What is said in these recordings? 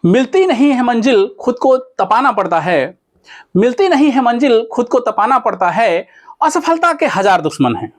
मिलती नहीं है मंजिल खुद को तपाना पड़ता है। मिलती नहीं है मंजिल खुद को तपाना पड़ता है। असफलता के हजार दुश्मन हैं,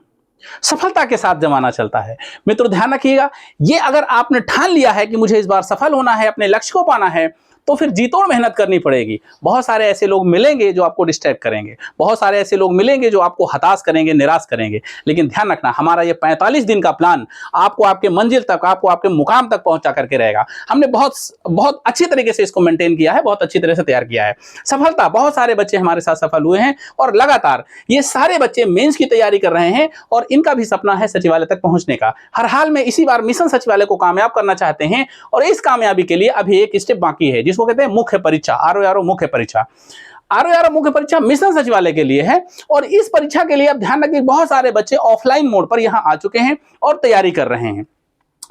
सफलता के साथ जमाना चलता है। मित्रों ध्यान रखिएगा, ये अगर आपने ठान लिया है कि मुझे इस बार सफल होना है, अपने लक्ष्य को पाना है, तो फिर जी तोड़ मेहनत करनी पड़ेगी। बहुत सारे ऐसे लोग मिलेंगे जो आपको डिस्ट्रैक्ट करेंगे, बहुत सारे ऐसे लोग मिलेंगे जो आपको हताश करेंगे, निराश करेंगे, लेकिन ध्यान रखना हमारा ये 45 दिन का प्लान आपको आपके मंजिल तक, आपको आपके मुकाम तक पहुंचा करके रहेगा। हमने बहुत बहुत अच्छी तरीके से इसको मेंटेन किया है, बहुत अच्छी तरह से तैयार किया है। सफलता, बहुत सारे बच्चे हमारे साथ सफल हुए हैं और लगातार ये सारे बच्चे मेंस की तैयारी कर रहे हैं और इनका भी सपना है सचिवालय तक पहुंचने का। हर हाल में इसी बार मिशन सचिवालय को कामयाब करना चाहते हैं और इस कामयाबी के लिए अभी एक स्टेप बाकी है, जिसको कहते हैं मुख्य परीक्षा। आरओ मुख्य परीक्षा, आरओ मुख्य परीक्षा मिशन सचिवालय के लिए है और इस परीक्षा के लिए अब ध्यान रखिए बहुत सारे बच्चे ऑफलाइन मोड पर यहां आ चुके हैं और तैयारी कर रहे हैं।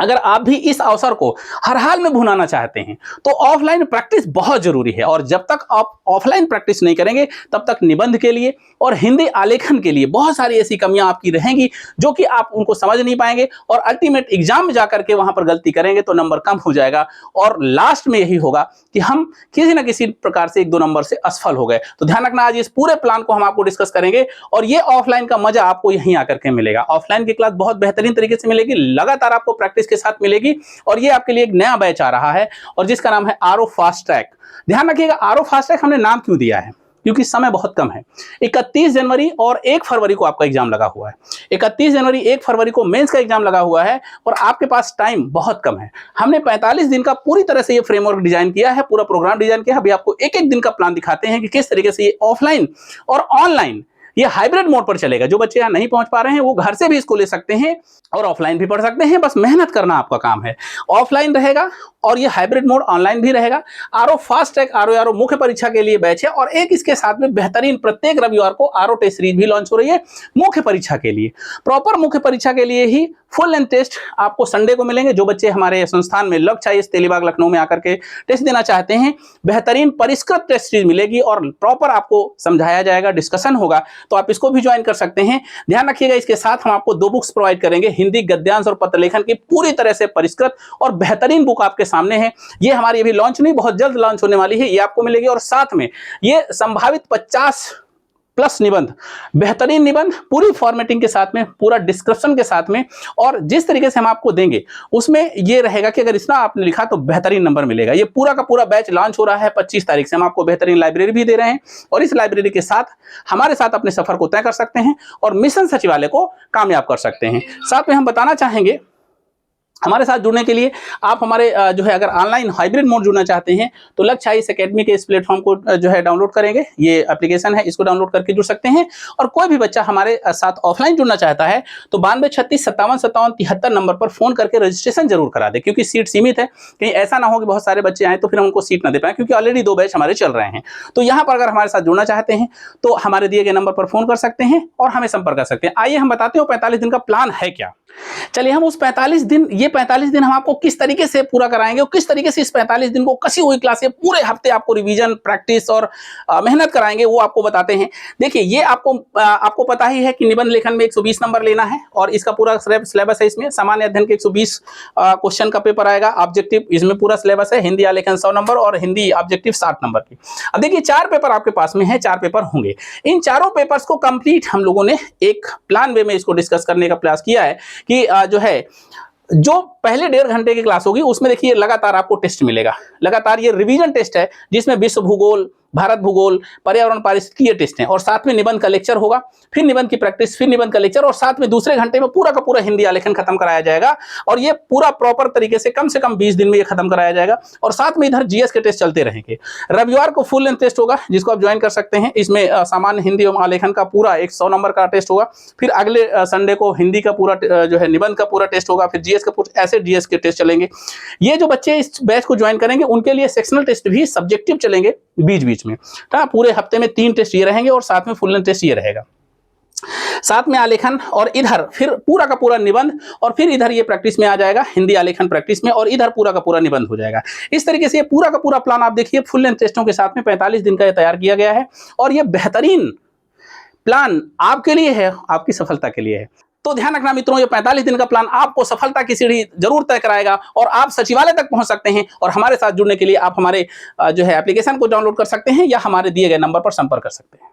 अगर आप भी इस अवसर को हर हाल में भुनाना चाहते हैं तो ऑफलाइन प्रैक्टिस बहुत जरूरी है और जब तक आप ऑफलाइन प्रैक्टिस नहीं करेंगे तब तक निबंध के लिए और हिंदी आलेखन के लिए बहुत सारी ऐसी कमियां आपकी रहेंगी जो कि आप उनको समझ नहीं पाएंगे और अल्टीमेट एग्जाम में जाकर के वहां पर गलती करेंगे तो नंबर कम हो जाएगा और लास्ट में यही होगा कि हम किसी ना किसी प्रकार से 1-2 नंबर से असफल हो गए। तो ध्यान रखना, आज इस पूरे प्लान को हम आपको डिस्कस करेंगे और ये ऑफलाइन का मजा आपको यहीं आकर के मिलेगा। ऑफलाइन की क्लास बहुत बेहतरीन तरीके से मिलेगी, लगातार आपको प्रैक्टिस के साथ मिलेगी और ये आपके लिए एक नया बैच आ रहा है और जिसका नाम है आरओ फास्ट ट्रैक। ध्यान रखिएगा, आरओ फास्ट ट्रैक हमने नाम क्यों दिया है, क्योंकि समय बहुत कम है। 31 जनवरी और 1 फरवरी को आपका एग्जाम लगा हुआ है। 31 जनवरी 1 फरवरी को मेंस का एग्जाम लगा हुआ है और आपके पास टाइम बहुत कम है। हमने 45 दिन का पूरी तरह से ये फ्रेमवर्क डिजाइन किया है, पूरा प्रोग्राम डिजाइन किया है। अभी आपको एक एक दिन का प्लान दिखाते हैं कि किस तरीके से ये ऑफलाइन और ऑनलाइन ये हाइब्रिड मोड पर चलेगा। जो बच्चे यहाँ नहीं पहुंच पा रहे हैं वो घर से भी इसको ले सकते हैं और ऑफलाइन भी पढ़ सकते हैं, बस मेहनत करना आपका काम है। ऑफलाइन रहेगा और ये हाइब्रिड मोड ऑनलाइन भी रहेगा। आरओ फास्ट ट्रैक आरओ मुख्य परीक्षा के लिए बैच है और एक इसके साथ में बेहतरीन प्रत्येक रविवार को आरओ टेस्ट सीरीज भी लॉन्च हो रही है मुख्य परीक्षा के लिए। प्रॉपर मुख्य परीक्षा के लिए ही फुल लेंथ टेस्ट आपको संडे को मिलेंगे। जो बच्चे हमारे संस्थान में लक्ष्य है तेलीबाग लखनऊ में आकर के टेस्ट देना चाहते हैं, बेहतरीन परिष्कृत टेस्ट सीरीज मिलेगी और प्रॉपर आपको समझाया जाएगा, डिस्कशन होगा, तो आप इसको भी ज्वाइन कर सकते हैं। ध्यान रखिएगा, इसके साथ हम आपको 2 बुक्स प्रोवाइड करेंगे, हिंदी गद्यांश और पत्रलेखन की पूरी तरह से परिष्कृत और बेहतरीन बुक आपके सामने है। ये हमारी अभी लॉन्च नहीं, बहुत जल्द लॉन्च होने वाली है, ये आपको मिलेगी और साथ में ये संभावित 50+ निबंध, बेहतरीन निबंध पूरी फॉर्मेटिंग के साथ में, पूरा डिस्क्रिप्शन के साथ में और जिस तरीके से हम आपको देंगे उसमें ये रहेगा कि अगर इतना आपने लिखा तो बेहतरीन नंबर मिलेगा। ये पूरा का पूरा बैच लॉन्च हो रहा है 25 तारीख से। हम आपको बेहतरीन लाइब्रेरी भी दे रहे हैं और इस लाइब्रेरी के साथ हमारे साथ अपने सफर को तय कर सकते हैं और मिशन सचिवालय को कामयाब कर सकते हैं। साथ में हम बताना चाहेंगे, हमारे साथ जुड़ने के लिए आप हमारे जो है अगर ऑनलाइन हाइब्रिड मोड जुड़ना चाहते हैं तो लक्ष्य इस एकेडमी के इस प्लेटफॉर्म को जो है डाउनलोड करेंगे। ये एप्लीकेशन है, इसको डाउनलोड करके जुड़ सकते हैं। और कोई भी बच्चा हमारे साथ ऑफलाइन जुड़ना चाहता है तो 92 36 57 57 73 नंबर पर फोन करके रजिस्ट्रेशन जरूर करा दे, क्योंकि सीट सीमित है। कहीं ऐसा ना हो कि बहुत सारे बच्चे आए तो फिर हम उनको सीट ना दे पाए, क्योंकि ऑलरेडी 2 बैच हमारे चल रहे हैं। तो यहाँ पर अगर हमारे साथ जुड़ना चाहते हैं तो हमारे दिए गए नंबर पर फोन कर सकते हैं और हमें संपर्क कर सकते हैं। आइए हम बताते हैं 45 दिन का प्लान है क्या। चलिए हम उस 45 दिन, ये 45 दिन हम आपको किस तरीके से पूरा कराएंगे और किस तरीके से इस 45 दिन को कसी हुई क्लासें पूरे हफ्ते आपको रिवीजन, प्रैक्टिस और मेहनत कराएंगे, वो आपको बताते हैं। देखिए, ये आपको पता ही है कि निबंध लेखन में 120 नंबर लेना है और इसका पूरा सिलेबस है। इसमें सामान्य अध्ययन के 120 क्वेश्चन का पेपर आएगा। ऑब्जेक्टिव इसमें पूरा सिलेबस है। हिंदी आलेखन 100 नंबर और हिंदी ऑब्जेक्टिव 60 नंबर की। अब देखिए, 4 पेपर आपके पास में है, 4 पेपर होंगे। इन चारों पेपर्स को कंप्लीट हम लोगों ने एक प्लान वे में इसको डिस्कस करने का प्रयास किया है कि जो है जो पहले 1.5 घंटे की क्लास होगी उसमें देखिए लगातार आपको टेस्ट मिलेगा। लगातार ये रिवीजन टेस्ट है जिसमें विश्व भूगोल, भारत भूगोल, पर्यावरण पारिस्थितिकी ये टेस्ट हैं और साथ में निबंध का लेक्चर होगा, फिर निबंध की प्रैक्टिस, फिर निबंध का लेक्चर और साथ में दूसरे घंटे में पूरा का पूरा हिंदी आलेखन खत्म कराया जाएगा और ये पूरा प्रॉपर तरीके से कम 20 दिन में ये खत्म कराया जाएगा। और साथ में इधर जीएस के टेस्ट चलते रहेंगे। रविवार को फुल लेंथ टेस्ट होगा जिसको आप ज्वाइन कर सकते हैं। इसमें सामान्य हिंदी एवं आलेखन का पूरा 100 नंबर का टेस्ट होगा। फिर अगले संडे को हिंदी का पूरा जो है निबंध का पूरा टेस्ट होगा, फिर जीएस का ऐसे जीएस के टेस्ट चलेंगे। ये जो बच्चे इस बैच को ज्वाइन करेंगे उनके लिए सेक्शनल टेस्ट भी सब्जेक्टिव चलेंगे बीच बीच में। पूरे हफ्ते में 3 टेस्ट ये रहेंगे और साथ में फुल लेंथ टेस्ट ये रहेगा, साथ में आलेखन और इधर फिर पूरा का पूरा निबंध और फिर इधर ये प्रैक्टिस में आ जाएगा, हिंदी आलेखन प्रैक्टिस में और इधर पूरा का पूरा निबंध हो जाएगा। इस तरीके से ये पूरा का पूरा प्लान आप देखिए फुल लेंथ टेस्टों के साथ में 45 दिन का ये तैयार किया गया है और ये बेहतरीन प्लान आपके लिए है, आपकी सफलता के लिए है। तो ध्यान रखना मित्रों, ये 45 दिन का प्लान आपको सफलता की सीढ़ी जरूर तय कराएगा और आप सचिवालय तक पहुंच सकते हैं। और हमारे साथ जुड़ने के लिए आप हमारे जो है एप्लीकेशन को डाउनलोड कर सकते हैं या हमारे दिए गए नंबर पर संपर्क कर सकते हैं।